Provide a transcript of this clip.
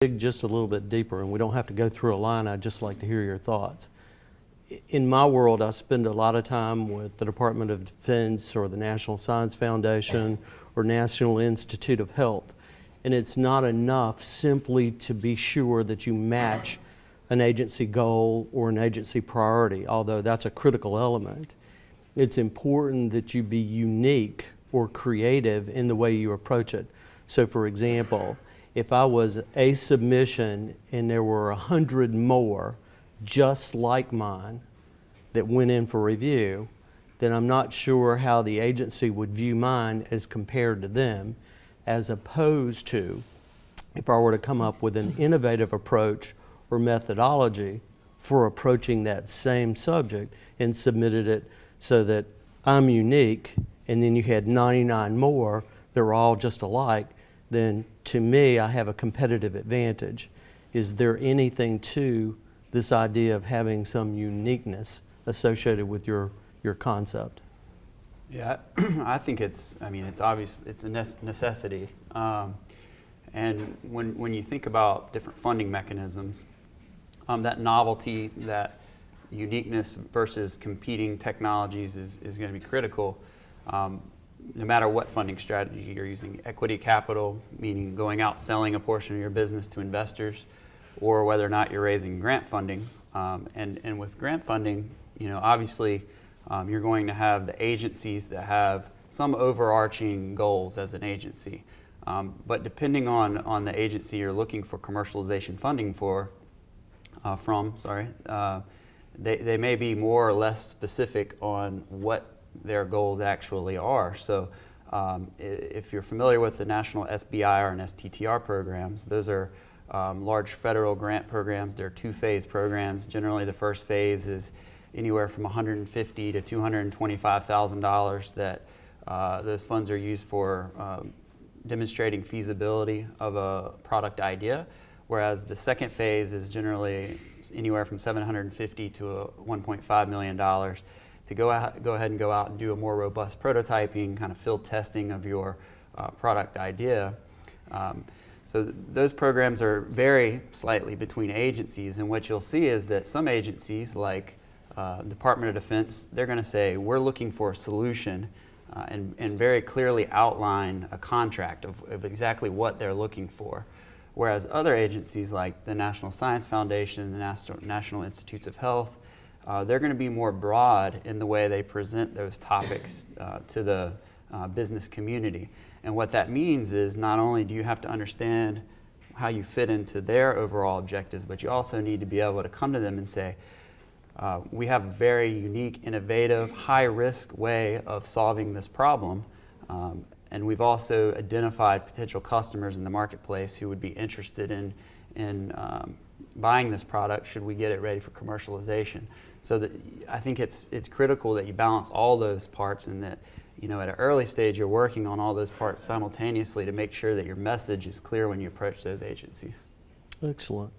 dig just a little bit deeper, and we don't have to go through a line. I'd just like to hear your thoughts. In my world, I spend a lot of time with the Department of Defense or the National Science Foundation or National Institute of Health. And it's not enough simply to be sure that you match an agency goal or an agency priority, although that's a critical element. It's important that you be unique or creative in the way you approach it. So for example, if I was a submission and there were 100 more just like mine that went in for review, then I'm not sure how the agency would view mine as compared to them, as opposed to if I were to come up with an innovative approach or methodology for approaching that same subject and submitted it so that I'm unique and then you had 99 more that were all just alike, then to me I have a competitive advantage. Is there anything to this idea of having some uniqueness associated with your concept? Yeah, I think it's obvious, it's a necessity. And when you think about different funding mechanisms, that novelty, that uniqueness versus competing technologies is going to be critical. No matter what funding strategy you're using, equity capital, meaning going out selling a portion of your business to investors, or whether or not you're raising grant funding. And with grant funding, obviously you're going to have the agencies that have some overarching goals as an agency. But depending on the agency you're looking for commercialization funding they may be more or less specific on what their goals actually are. So if you're familiar with the National SBIR and STTR programs, those are large federal grant programs. They're two-phase programs. Generally, the first phase is anywhere from $150,000 to $225,000 that those funds are used for demonstrating feasibility of a product idea, whereas the second phase is generally anywhere from $750,000 to $1.5 million to go ahead and go out and do a more robust prototyping, kind of field testing of your product idea. So those programs are vary slightly between agencies, and what you'll see is that some agencies, like Department of Defense, they're going to say, we're looking for a solution and very clearly outline a contract of exactly what they're looking for. Whereas other agencies like the National Science Foundation, the National Institutes of Health, they're going to be more broad in the way they present those topics to the business community. And what that means is not only do you have to understand how you fit into their overall objectives, but you also need to be able to come to them and say, we have a very unique, innovative, high-risk way of solving this problem. And we've also identified potential customers in the marketplace who would be interested in buying this product should we get it ready for commercialization. So that I think it's critical that you balance all those parts, and that at an early stage you're working on all those parts simultaneously to make sure that your message is clear when you approach those agencies. Excellent.